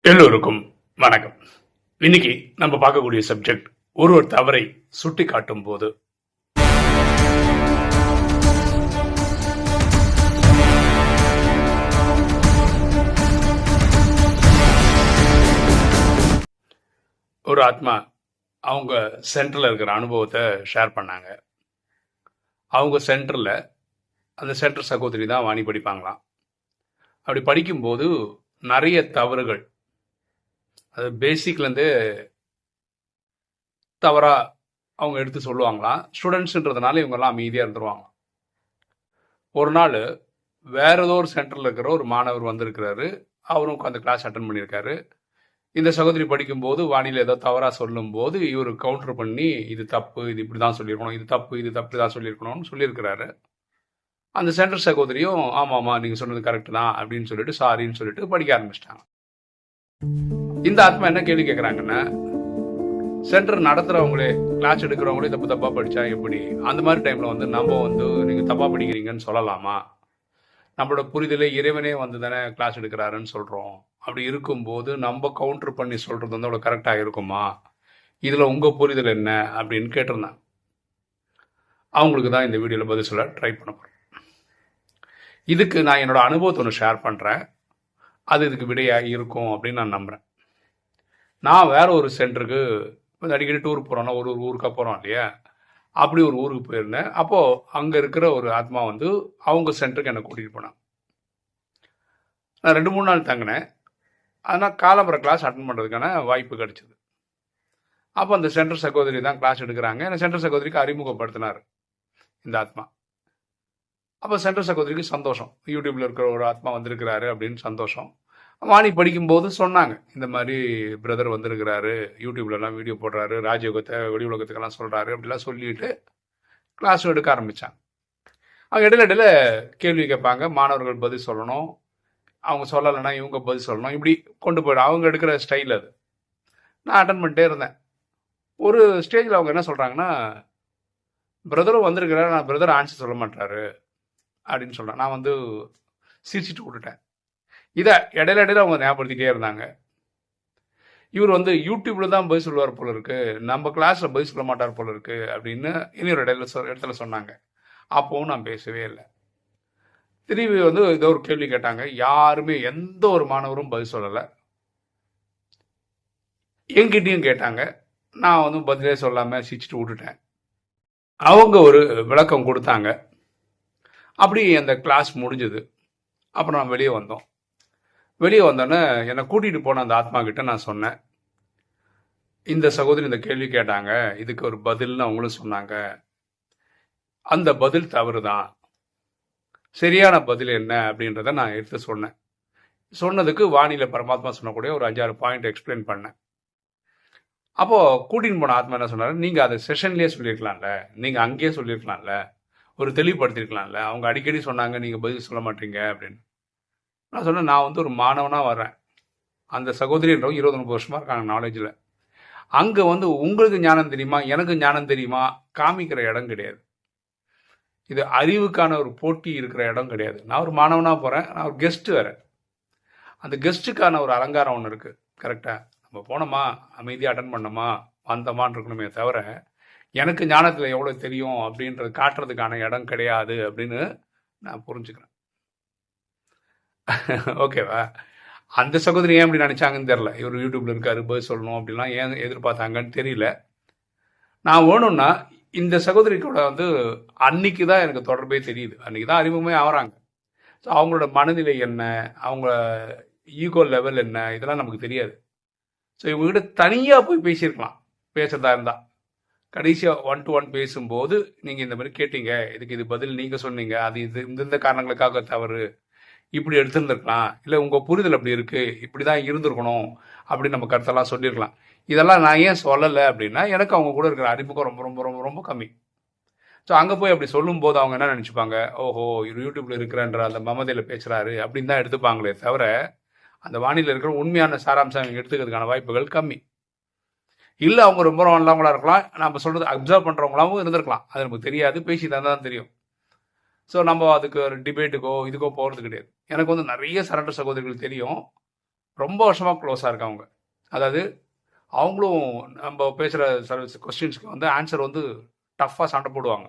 எல்லோருக்கும் வணக்கம். இன்னைக்கு நம்ம பார்க்கக்கூடிய சப்ஜெக்ட் ஒருவர் தவறை சுட்டி காட்டும் போது. ஒரு ஆத்மா அவங்க சென்டர்ல இருக்கிற அனுபவத்தை ஷேர் பண்ணாங்க. அவங்க சென்டர்ல அந்த சென்டர் சகோதரி தான் வாணி படிப்பாங்களாம். அப்படி படிக்கும்போது நிறைய தவறுகள், அது பேசிக்லேருந்து தவறாக அவங்க எடுத்து சொல்லுவாங்களாம். ஸ்டூடெண்ட்ஸுன்றதுனால இவங்கெல்லாம் அமைதியாக இருந்துருவாங்க. ஒரு நாள் வேற ஏதோ ஒரு சென்டரில் இருக்கிற ஒரு மாணவர் வந்திருக்கிறாரு. அவரும் உட்காந்து கிளாஸ் அட்டன் பண்ணியிருக்காரு. இந்த சகோதரி படிக்கும்போது வானிலை ஏதோ தவறாக சொல்லும்போது இவர் கவுண்டர் பண்ணி இது தப்பு, இது இப்படி தான் சொல்லியிருக்கணும், இது தப்பு, இது தப்பு தான் சொல்லியிருக்கணும்னு சொல்லியிருக்கிறாரு. அந்த சென்டர் சகோதரியும் ஆமாம்மா நீங்கள் சொன்னது கரெக்டு தான் அப்படின்னு சொல்லிட்டு சாரின்னு சொல்லிட்டு படிக்க ஆரம்பிச்சிட்டாங்க. இந்த ஆத்மா என்ன கேள்வி கேட்குறாங்கன்னா, சென்டர் நடத்துகிறவங்களே கிளாஸ் எடுக்கிறவங்களே தப்பு தப்பாக படித்தா எப்படி, அந்த மாதிரி டைமில் நம்ம நீங்கள் தப்பாக படிக்கிறீங்கன்னு சொல்லலாமா? நம்மளோட புரிதலை இறைவனே தானே கிளாஸ் எடுக்கிறாருன்னு சொல்கிறோம். அப்படி இருக்கும்போது நம்ம கவுண்டர் பண்ணி சொல்கிறது அவ்வளோ கரெக்டாக இருக்குமா? இதில் உங்கள் புரிதல் என்ன அப்படின்னு கேட்டிருந்தேன். அவங்களுக்கு தான் இந்த வீடியோவில் பதில் சொல்ல ட்ரை பண்ண போகிறேன். இதுக்கு நான் என்னோட அனுபவத்தை ஒன்று ஷேர் பண்ணுறேன். அது இதுக்கு விடையாக இருக்கும் அப்படின்னு நான் நம்புகிறேன். நான் வேற ஒரு சென்டருக்கு அடிக்கடி டூர் போகிறோன்னா ஒரு ஊருக்காக போகிறோம் இல்லையா, அப்படி ஒரு ஊருக்கு போயிருந்தேன். அப்போது அங்கே இருக்கிற ஒரு ஆத்மா அவங்க சென்டருக்கு என்னை கூட்டிகிட்டு போனாங்க. நான் 2-3 நாள் தங்கினேன். ஆனால் காலம்பர கிளாஸ் அட்டன் பண்ணுறதுக்கான வாய்ப்பு கிடச்சிது. அப்போ அந்த சென்டர் சகோதரி தான் கிளாஸ் எடுக்கிறாங்க. என்னை சென்டர் சகோதரிக்கு அறிமுகப்படுத்தினார் இந்த ஆத்மா. அப்போ சென்டர் சகோதரிக்கு சந்தோஷம், யூடியூப்பில் இருக்கிற ஒரு ஆத்மா வந்திருக்கிறாரு அப்படின்னு சந்தோஷம். வாணி படிக்கும்போது சொன்னாங்க, இந்த மாதிரி பிரதர் வந்திருக்கிறாரு, யூடியூப்லலாம் வீடியோ போடுறாரு, ராஜயோகத்தை வெளி உலகத்துக்கெல்லாம் சொல்கிறாரு அப்படிலாம் சொல்லிட்டு கிளாஸ் எடுக்க ஆரம்பித்தாங்க. அவங்க இடையில கேள்வி கேட்பாங்க, மாணவர்கள் பதில் சொல்லணும், அவங்க சொல்லலைன்னா இவங்க பதில் சொல்லணும், இப்படி கொண்டு போயிடும். அவங்க எடுக்கிற ஸ்டைல் அது. நான் அட்டன் பண்ணிட்டே இருந்தேன். ஒரு ஸ்டேஜில் அவங்க என்ன சொல்கிறாங்கன்னா, பிரதரும் வந்திருக்கிறாரு, நான் பிரதர் ஆன்சர் சொல்ல மாட்டாரு அப்படின்னு சொல்கிறேன். நான் சிரிச்சிட்டு விட்டுட்டேன். இதை இடையில அவங்க ஞாபகப்படுத்திட்டே இருந்தாங்க. இவர் யூடியூப்ல தான் பதில் சொல்லுவார் போல இருக்கு, நம்ம கிளாஸில் பதில் சொல்ல மாட்டார் போல இருக்கு அப்படின்னு இன்னொரு இடத்துல சொன்னாங்க. அப்போவும் நான் பேசவே இல்லை. திரும்பி ஏதோ ஒரு கேள்வி கேட்டாங்க. யாருமே எந்த ஒரு மாணவரும் பதில் சொல்லலை. என்கிட்டையும் கேட்டாங்க. நான் பதிலே சொல்லாமல் சிரிச்சிட்டு விட்டுட்டேன். அவங்க ஒரு விளக்கம் கொடுத்தாங்க. அப்படி அந்த கிளாஸ் முடிஞ்சது. அப்புறம் நான் வெளியே வந்தோம். வெளியே வந்தோன்னே என்னை கூட்டிகிட்டு போன அந்த ஆத்மா கிட்ட நான் சொன்னேன், இந்த சகோதரி இந்த கேள்வி கேட்டாங்க, இதுக்கு ஒரு பதில்னு அவங்களும் சொன்னாங்க. அந்த பதில் தவறு தான், சரியான பதில் என்ன அப்படின்றத நான் எடுத்து சொன்னேன். சொன்னதுக்கு வானிலை பரமாத்மா சொன்னக்கூடிய ஒரு 5-6 பாயிண்ட் எக்ஸ்பிளைன் பண்ணேன். அப்போது கூட்டின்னு போன ஆத்மா என்ன சொன்னார், நீங்கள் அதை செஷன்லேயே சொல்லியிருக்கலாம்ல, நீங்கள் அங்கேயே சொல்லியிருக்கலாம்ல, ஒரு தெளிவுபடுத்தியிருக்கலாம்ல, அவங்க அடிக்கடி சொன்னாங்க நீங்கள் பதில் சொல்ல மாட்டீங்க அப்படின்னு. நான் சொன்னேன், நான் ஒரு மாணவனாக வர்றேன். அந்த சகோதரின்றவங்க 20-30 வருஷமாக இருக்காங்க நாலேஜில். அங்கே உங்களுக்கு ஞானம் தெரியுமா, எனக்கு ஞானம் தெரியுமா காமிக்கிற இடம் கிடையாது. இது அறிவுக்கான ஒரு போட்டி இருக்கிற இடம் கிடையாது. நான் ஒரு மாணவனாக போகிறேன், நான் ஒரு கெஸ்ட்டு வேறு. அந்த கெஸ்ட்டுக்கான ஒரு அலங்காரம் ஒன்று இருக்குது. கரெக்டாக நம்ம போனோமா, அமைதியாக அட்டன் பண்ணோமா, வந்தோமான்னு இருக்கணுமே தவிர எனக்கு ஞானத்தில் எவ்வளோ தெரியும் அப்படின்றது காட்டுறதுக்கான இடம் கிடையாது அப்படின்னு நான் புரிஞ்சுக்கிறேன். ஓகேவா? அந்த சகோதரி ஏன் அப்படி நினச்சாங்கன்னு தெரில. இவர் யூடியூப்பில் இருக்காரு, பதில் சொல்லணும் அப்படிலாம் ஏன் எதிர்பார்த்தாங்கன்னு தெரியல. நான் வேணும்னா இந்த சகோதரி கூட அன்னைக்கு தான் எனக்கு தொடர்பே தெரியுது. அன்றைக்கி தான் அறிமுகமே ஆகிறாங்க. ஸோ அவங்களோட மனநிலை என்ன, அவங்க ஈகோ லெவல் என்ன, இதெல்லாம் நமக்கு தெரியாது. ஸோ இவங்ககிட்ட தனியாக போய் பேசியிருக்கலாம், பேசுகிறதா இருந்தால். கடைசியாக 1-to-1 பேசும்போது நீங்கள் இந்த மாதிரி கேட்டீங்க, இதுக்கு இது பதில் நீங்கள் சொன்னீங்க, அது இந்த காரணங்களுக்காக தவறு, இப்படி எடுத்துருந்துருக்கலாம், இல்லை உங்கள் புரிதல் அப்படி இருக்குது, இப்படி தான் இருந்திருக்கணும் அப்படின்னு நம்ம கருத்தெல்லாம் சொல்லியிருக்கலாம். இதெல்லாம் நான் ஏன் சொல்லலை அப்படின்னா, எனக்கு அவங்க கூட இருக்கிற அறிமுகம் ரொம்ப ரொம்ப ரொம்ப ரொம்ப கம்மி. ஸோ அங்கே போய் அப்படி சொல்லும்போது அவங்க என்ன நினச்சிப்பாங்க, ஓஹோ இவர் யூடியூப்பில் இருக்கிறன்ற அந்த மமதையில் பேசுகிறாரு அப்படின்னு தான் எடுத்துப்பாங்களே தவிர, அந்த வானிலையில் இருக்கிற உண்மையான சாராம்சம் அவங்க எடுத்துக்கிறதுக்கான வாய்ப்புகள் கம்மி. இல்லை அவங்க ரொம்ப நல்லவங்களாக இருக்கலாம், நம்ம சொல்கிறது அப்சர்வ் பண்ணுறவங்களாகவும் இருந்திருக்கலாம், அது நமக்கு தெரியாது, பேசி தான் தெரியும். ஸோ நம்ம அதுக்கு ஒரு டிபேட்டுக்கோ இதுக்கோ போகிறது கிடையாது. எனக்கு நிறைய சரண்டர் சகோதரிகள் தெரியும். ரொம்ப வருஷமாக க்ளோஸாக இருக்கவங்க. அதாவது அவங்களும் நம்ம பேசுகிற சர்வீஸ் கொஸ்டின்ஸ்க்கு வந்து ஆன்சர் வந்து டஃப்பாக சண்டை போடுவாங்க.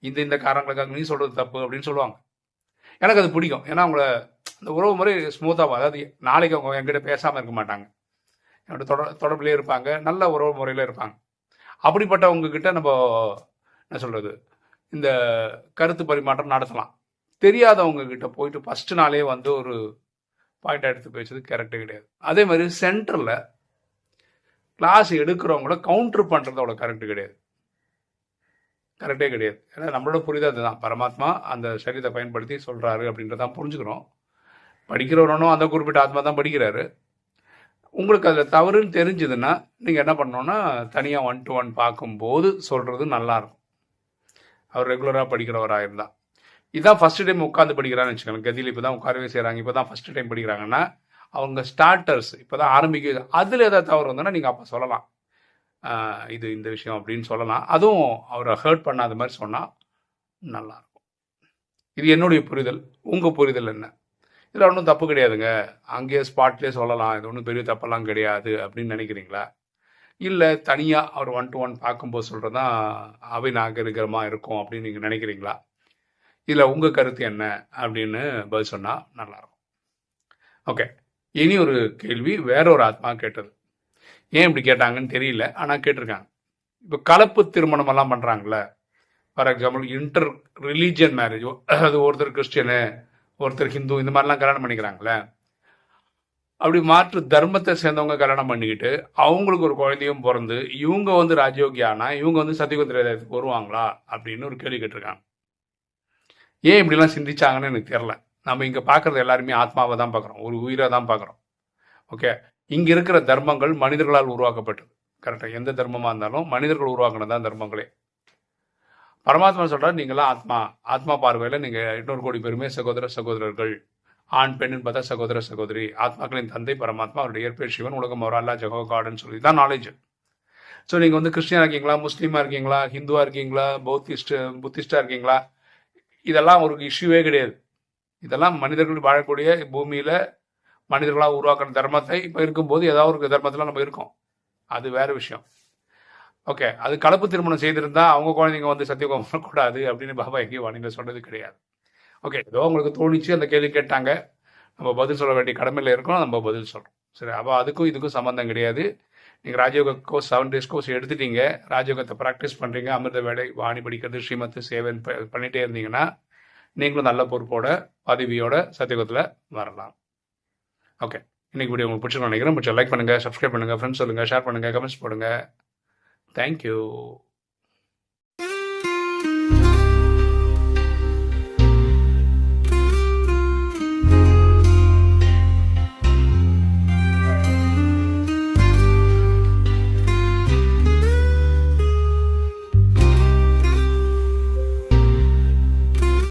இந்த காரணங்களுக்காக நீ சொல்கிறது தப்பு அப்படின்னு சொல்லுவாங்க. எனக்கு அது பிடிக்கும். ஏன்னா அவங்கள அந்த உறவு முறை ஸ்மூத்தாக, அதாவது நாளைக்கு அவங்க என்கிட்ட பேசாமல் இருக்க மாட்டாங்க, என்னோட தொடர்புலேயே இருப்பாங்க, நல்ல உறவு முறையில் இருப்பாங்க. அப்படிப்பட்டவங்க கிட்ட நம்ம என்ன சொல்கிறது, இந்த கருத்து பரிமாற்றம் நடத்தலாம். தெரியாதவங்க கிட்ட போயிட்டு ஃபஸ்ட்டு நாளே வந்து ஒரு பாயிண்ட் எடுத்து பேசுறது கரெக்டே கிடையாது. அதே மாதிரி சென்டரில் கிளாஸ் எடுக்கிறவங்கள கவுண்டர் பண்ணுறது அவ்வளோ கரெக்டு கிடையாது, கரெக்டே கிடையாது. ஏன்னா நம்மளோட புரிதல் அதுதான், பரமாத்மா அந்த சரீரத்தை பயன்படுத்தி சொல்கிறாரு அப்படின்றதான் புரிஞ்சுக்கிறோம். படிக்கிறவனும் அந்த குறிப்பிட்ட ஆத்மா தான் படிக்கிறாரு. உங்களுக்கு அதில் தவறுன்னு தெரிஞ்சதுன்னா நீங்கள் என்ன பண்ணணுன்னா தனியாக 1-to-1 பார்க்கும்போது சொல்கிறது நல்லாயிருக்கும். அவர் ரெகுலராக படிக்கிறவராக இருந்தால். இதுதான் ஃபஸ்ட்டு டைம் உட்காந்து படிக்கிறான்னு வச்சுக்கோங்க. கதியில் இப்போ தான் உட்காரவே செய்கிறாங்க, இப்போ தான் ஃபஸ்ட்டு டைம் படிக்கிறாங்கன்னா அவங்க ஸ்டார்டர்ஸ் இப்போ தான் ஆரம்பிக்குது. அதில் ஏதாவது தவறு வந்தோன்னா நீங்கள் அப்போ சொல்லலாம், இது இந்த விஷயம் அப்படின்னு சொல்லலாம். அதுவும் அவரை ஹர்ட் பண்ணாத மாதிரி சொன்னால் நல்லாயிருக்கும். இது என்னுடைய புரிதல். உங்கள் புரிதல் என்ன? இதில் ஒன்றும் தப்பு கிடையாதுங்க, அங்கேயே ஸ்பாட்லேயே சொல்லலாம், இது ஒன்றும் பெரிய தப்பெல்லாம் கிடையாது அப்படின்னு நினைக்கிறீங்களா? இல்லை தனியாக அவர் 1-to-1 பார்க்கும்போது சொல்கிறது தான் அவை நாகரிகமாக இருக்கும் அப்படின்னு நீங்கள் நினைக்கிறீங்களா? இதில் உங்கள் கருத்து என்ன அப்படின்னு பதில் சொன்னால் நல்லாயிருக்கும். ஓகே, இனி ஒரு கேள்வி வேற ஒரு ஆத்மா கேட்டது. ஏன் இப்படி கேட்டாங்கன்னு தெரியல, ஆனால் கேட்டிருக்காங்க. இப்போ கலப்பு திருமணமெல்லாம் பண்ணுறாங்கள, for example inter religion marriage, அது ஒருத்தர் கிறிஸ்டியனு ஒருத்தர் ஹிந்து, இந்த மாதிரிலாம் கல்யாணம் பண்ணிக்கிறாங்களே, அப்படி மாற்று தர்மத்தை சேர்ந்தவங்க கல்யாணம் பண்ணிக்கிட்டு அவங்களுக்கு ஒரு குழந்தையும் பிறந்து இவங்க வந்து ராஜயோகியானா இவங்க வந்து சத்தியகுத்திரத்துக்கு வருவாங்களா அப்படின்னு ஒரு கேள்வி கேட்டிருக்காங்க. ஏன் இப்படிலாம் சிந்திச்சாங்கன்னு எனக்கு தெரில. நம்ம இங்கே பார்க்குறது எல்லாருமே ஆத்மாவை தான் பார்க்குறோம், ஒரு உயிரை தான் பார்க்குறோம். ஓகே, இங்கே இருக்கிற தர்மங்கள் மனிதர்களால் உருவாக்கப்பட்டது. கரெக்டாக, எந்த தர்மமாக இருந்தாலும் மனிதர்கள் உருவாக்கினது தான் தர்மங்களே. பரமாத்மா சொல்கிறார், நீங்களாம் ஆத்மா பார்வையில் நீங்கள் 800 கோடி பேருமே சகோதரர்கள், ஆண் பெண்ணுன்னு பார்த்தா சகோதரி, ஆத்மாக்களின் தந்தை பரமாத்மா, அவருடைய இயற்பெயர் சிவன், உலகம் அவர் அல்லா ஜெகோ காடுன்னு சொல்லி தான் நாலேஜ். ஸோ நீங்கள் வந்து கிறிஸ்டியனாக இருக்கீங்களா, முஸ்லீமாக இருக்கீங்களா, ஹிந்துவாக இருக்கீங்களா, புத்திஸ்டாக இருக்கீங்களா, இதெல்லாம் ஒரு இஷ்யூவே கிடையாது. இதெல்லாம் மனிதர்கள் வாழக்கூடிய பூமியில் மனிதர்களாக உருவாக்குற தர்மத்தை இப்போ இருக்கும்போது ஏதாவது ஒரு தர்மத்தில் நம்ம இருக்கோம், அது வேறு விஷயம். ஓகே, அது கலப்பு திருமணம் செய்திருந்தா அவங்க குழந்தைங்க வந்து சத்தியகம் பண்ணக்கூடாது அப்படின்னு பாபா எங்கேயும் வாணியில் சொன்னது கிடையாது. ஓகே, ஏதோ உங்களுக்கு தோணிச்சு, அந்த கேள்வி கேட்டாங்க, நம்ம பதில் சொல்ல வேண்டிய கடமையில் இருக்கணும், நம்ம பதில் சொல்கிறோம். சரி, அப்போ அதுக்கும் இதுக்கும் சம்மந்தம் கிடையாது. நீங்கள் ராஜயோக கோர்ஸ் 7 days கோர்ஸ் எடுத்துட்டீங்க, ராஜயோகத்தை ப்ராக்டிஸ் பண்ணுறீங்க, அமிர்த வேலை, வாணி படிக்கிறது, ஸ்ரீமத்து சேவன் பண்ணிகிட்டே இருந்தீங்கன்னா நீங்களும் நல்ல பொறுப்போட பதவியோட சத்தியகத்தில் வரலாம். ஓகே, இன்னைக்கு வீடியோ உங்களுக்கு பிடிச்சிருக்கோம் நினைக்கிறேன். பிடிச்ச லைக் பண்ணுங்கள், சப்ஸ்கிரைப் பண்ணுங்கள், ஃப்ரெண்ட்ஸ் சொல்லுங்கள், ஷேர் பண்ணுங்கள், கமெண்ட்ஸ் போடுங்க. தேங்க்யூ.